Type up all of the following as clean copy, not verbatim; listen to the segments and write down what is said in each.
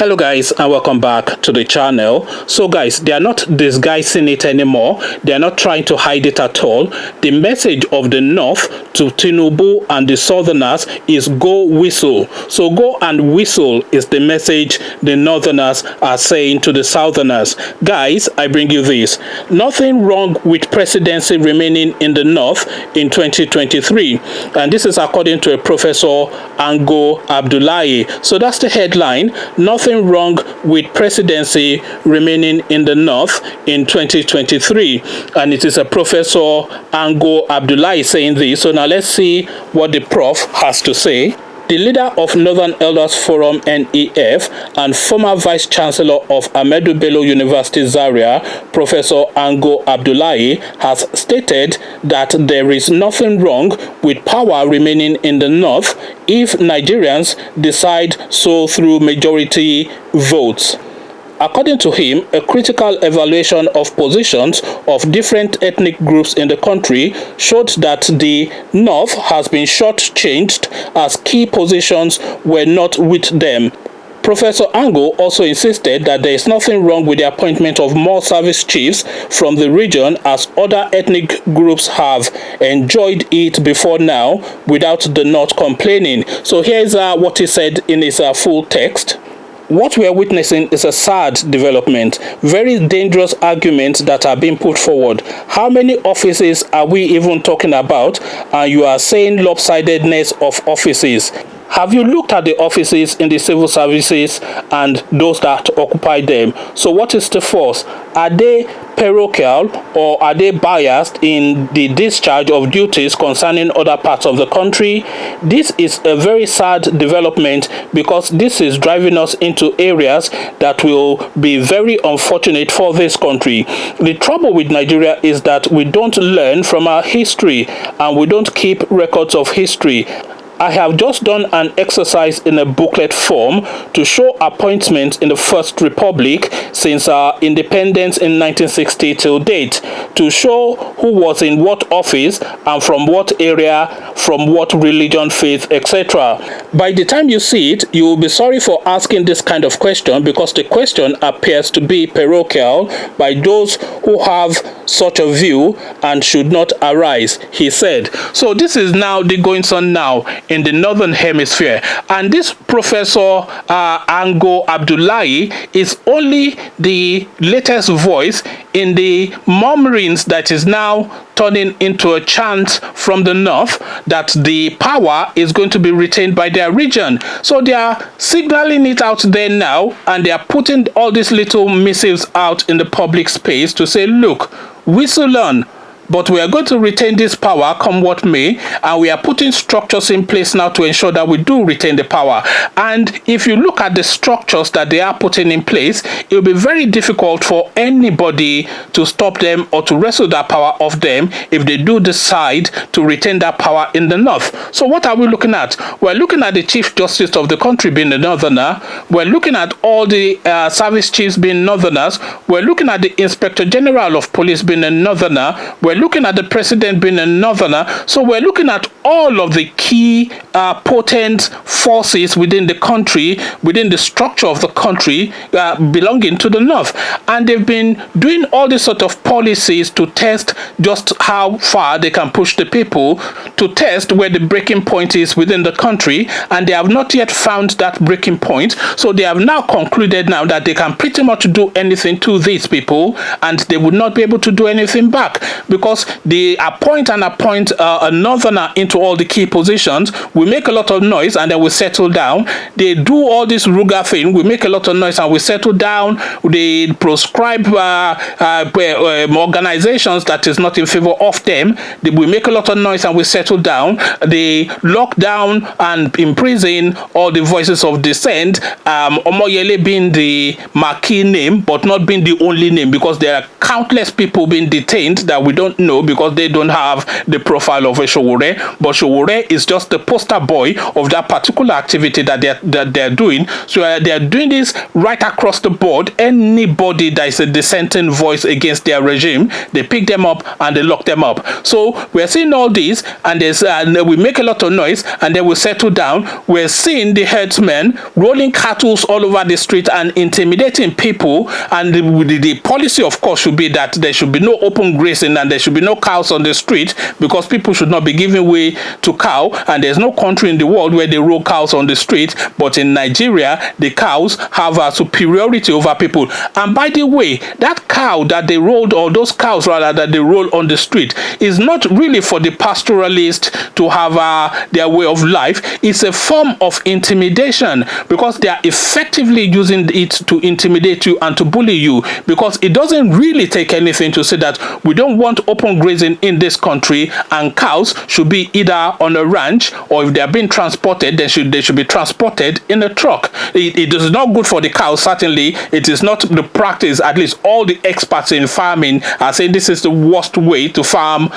Hello guys, and welcome back to the channel. So guys, they are not disguising it anymore. They are not trying to hide it at all. The message of the North to Tinubu and the Southerners is go whistle. So go and whistle is the message the Northerners are saying to the Southerners. Guys, I bring you this. Nothing wrong with presidency remaining in the North in 2023. And this is according to a Professor Ango Abdullahi. So that's the headline. Nothing wrong with presidency remaining in the North in 2023. And it is a Professor Ango Abdullahi saying this. So now let's see what the prof has to say. The leader of Northern Elders Forum NEF and former Vice Chancellor of Ahmadu Bello University Zaria, Professor Ango Abdullahi, has stated that there is nothing wrong with power remaining in the North if Nigerians decide so through majority votes. According to him, a critical evaluation of positions of different ethnic groups in the country showed that the North has been shortchanged as key positions were not with them. Professor Ango also insisted that there is nothing wrong with the appointment of more service chiefs from the region, as other ethnic groups have enjoyed it before now without the North complaining. So here's what he said in his full text. What we are witnessing is a sad development, very dangerous arguments that are being put forward. How many offices are we even talking about? And you are saying lopsidedness of offices. Have you looked at the offices in the civil services and those that occupy them? So what is the force? Are they parochial or are they biased in the discharge of duties concerning other parts of the country? This is a very sad development because this is driving us into areas that will be very unfortunate for this country. The trouble with Nigeria is that we don't learn from our history and we don't keep records of history. I have just done an exercise in a booklet form to show appointments in the First Republic since our independence in 1960 till date, to show who was in what office and from what area, from what religion, faith, etc. By the time you see it, you will be sorry for asking this kind of question because the question appears to be parochial by those who have such a view and should not arise, he said. So this is now the goings on now in the Northern Hemisphere, and this Professor Ango Abdullahi is only the latest voice in the murmurings that is now turning into a chant from the North that the power is going to be retained by their region. So they are signaling it out there now, and they are putting all these little missives out in the public space to say, look, whistle on, but we are going to retain this power come what may, and we are putting structures in place now to ensure that we do retain the power. And if you look at the structures that they are putting in place, it will be very difficult for anybody to stop them or to wrestle that power off them if they do decide to retain that power in the North. So what are we looking at? We're looking at the Chief Justice of the country being a Northerner. We're looking at all the service chiefs being Northerners. We're looking at the Inspector General of Police being a Northerner. We're looking at the President being a Northerner. So we're looking at all of the key potent forces within the country, within the structure of the country belonging to the North. And they've been doing all these sort of policies to test just how far they can push the people, to test where the breaking point is within the country, and they have not yet found that breaking point. So they have now concluded now that they can pretty much do anything to these people, and they would not be able to do anything back, because they appoint a Northerner into all the key positions. We make a lot of noise and then we settle down. They do all this Ruga thing. We make a lot of noise and we settle down. They prescribe organizations that is not in favor of them. We make a lot of noise and we settle down. They lock down and imprison all the voices of dissent. Omoyele being the marquee name, but not being the only name, because there are countless people being detained that we don't know because they don't have the profile of a Sowore, but Sowore is just the poster boy of that particular activity that they're doing. So they're doing this right across the board. Anybody that is a dissenting voice against their regime, they pick them up and they lock them up. So we're seeing all this, and we make a lot of noise, and then we settle down. We're seeing the herdsmen rolling cattle all over the street and intimidating people, and the policy, of course, should be that there should be no open grazing and there should be no cows on the street, because people should not be giving way to cow, and there's no country in the world where they roll cows on the street. But in Nigeria, the cows have a superiority over people. And by the way, that cow that they rolled, or those cows rather, that they roll on the street, is not really for the pastoralist to have their way of life. It's a form of intimidation, because they are effectively using it to intimidate you and to bully you, because it doesn't really take anything to say that we don't want open grazing in this country, and cows should be either on a ranch, or if they are being transported, they should be transported in a truck. It is not good for the cows. Certainly it is not the practice. At least all the experts in farming are saying this is the worst way to farm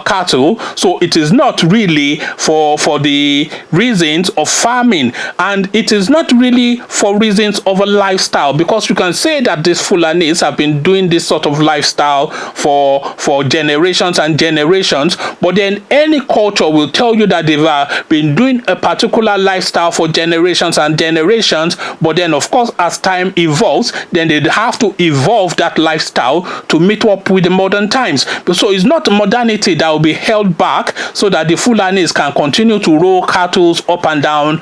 cattle. So it is not really for the reasons of farming, and it is not really for reasons of a lifestyle, because you can say that these Fulanis have been doing this sort of lifestyle for generations and generations, but then any culture will tell you that they've been doing a particular lifestyle for generations and generations, but then of course as time evolves, then they have to evolve that lifestyle to meet up with the modern times. So it's not modernity that will be held back so that the Fulanis can continue to roll cattle up and down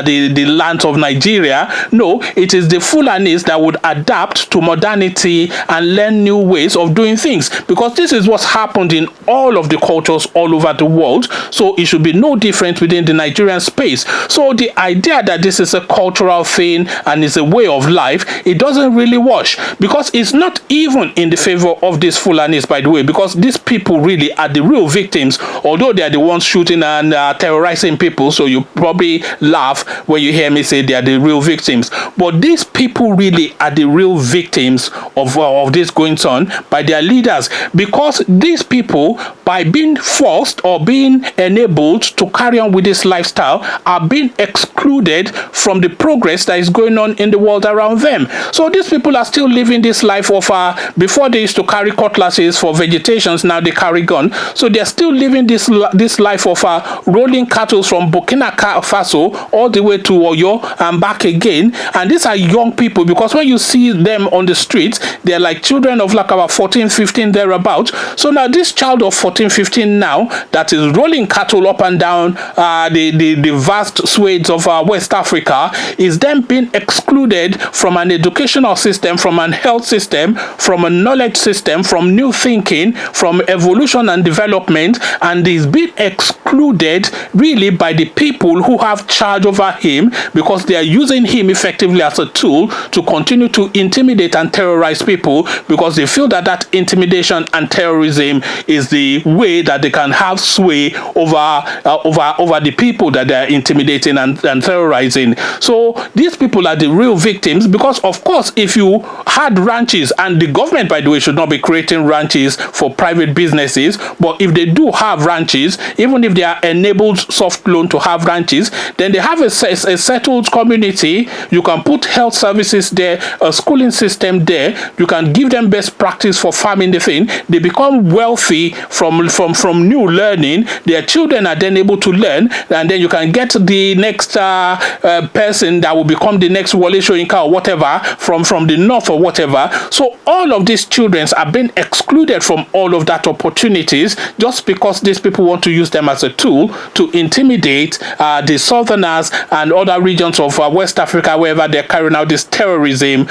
the lands of Nigeria. No, it is the Fulanis that would adapt to modernity and learn new ways of doing things, because this is what's happened in all of the cultures all over the world. So it should be no different within the Nigerian space. So the idea that this is a cultural thing and is a way of life, it doesn't really wash, because it's not even in the favor of these Fulanis, by the way, because these people really are the real victims, although they are the ones shooting and terrorizing people. So you probably laugh when you hear me say they are the real victims, but these people really are the real victims of this going on by their leaders, because these people, by being forced or being enabled to carry on with this lifestyle, are being excluded from the progress that is going on in the world around them. So these people are still living this life of before they used to carry cutlasses for vegetations, now they carry gun. So they're still living this life of rolling cattle from Burkina Faso all the way to Oyo and back again. And these are young people, because when you see them on the streets, they're like children of like about 14, 15 thereabouts. So now this child of 14, 15 now that is rolling cattle up and down the vast swathes of West Africa is then being excluded from an educational system, from an health system, from a knowledge system, from new thinking, from evolution and development, and is being excluded really by the people who have charge over him, because they are using him effectively as a tool to continue to intimidate and terrorize people, because they feel that that intimidation and terrorism is the way that they can have sway over the people that they are intimidating and terrorizing. So these people are the real victims, because of course if you had ranches, and the government, by the way, should not be creating ranches for private businesses, but if they do have ranches, even if they are enabled soft loan to have ranches, then they have a settled community. You can put health services there, a schooling system there. You can give them best practice for farming the thing. They become wealthy from new learning. Their children are then able to learn, and then you can get the next person that will become the next Wole Soyinka or whatever from the north or whatever. So all of these children are being excluded from all of that opportunities, just because these people want to use them as a tool to intimidate the southerners and other regions of West Africa, wherever they're carrying out this terrorism,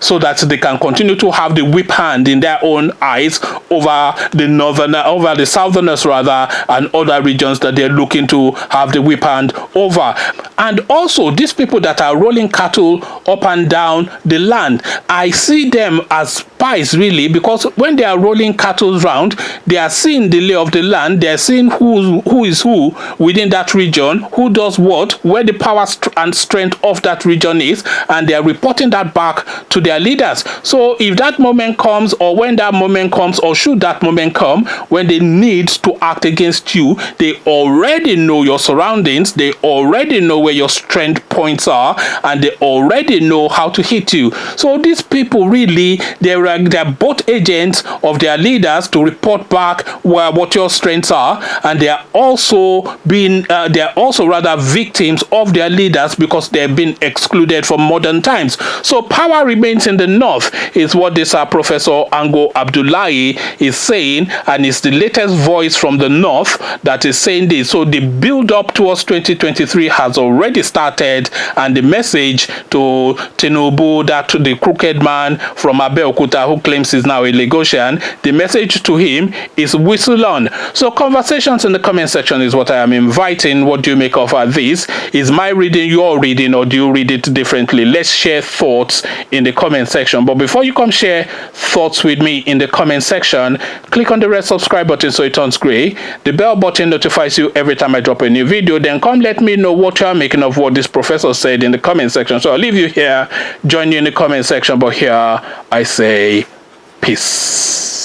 so that they can continue to have the whip hand in their own eyes over the southerners rather, and other regions that they're looking to have the whip hand over. And also these people that are rolling cattle up and down the land. I see them as spies, really, because when they are rolling cattle round, they are seeing the lay of the land, they are seeing who is who within that region, who does what, where the power and strength of that region is, and they are reporting that back to their leaders. So if that moment comes, or when that moment comes, or should that moment come, when they need to act against you, they already know your surroundings, they already know where your strength points are, and they already know how to hit you. So these people, really, they're both agents of their leaders to report back what your strengths are, and they are also rather victims of their leaders because they've been excluded from modern times. So power remains in the north is what this Professor Ango Abdullahi is saying, and it's the latest voice from the north that is saying this. So the build up towards 2023 has already started, and the message to Tinubu, that to the crooked man from Abeokuta who claims he's now a Lagosian, the message to him is whistle on. So conversations in the comment section is what I am inviting. What do you make of this? Is my reading your reading, or do you read it differently? Let's share thoughts in the comment section. But before you come share thoughts with me in the comment section, click on the red subscribe button so it turns gray. The bell button notifies you every time I drop a new video. Then come let me know what you are making of what this professor said in the comment section. So I'll leave you here, join you in the comment section, but here I say peace.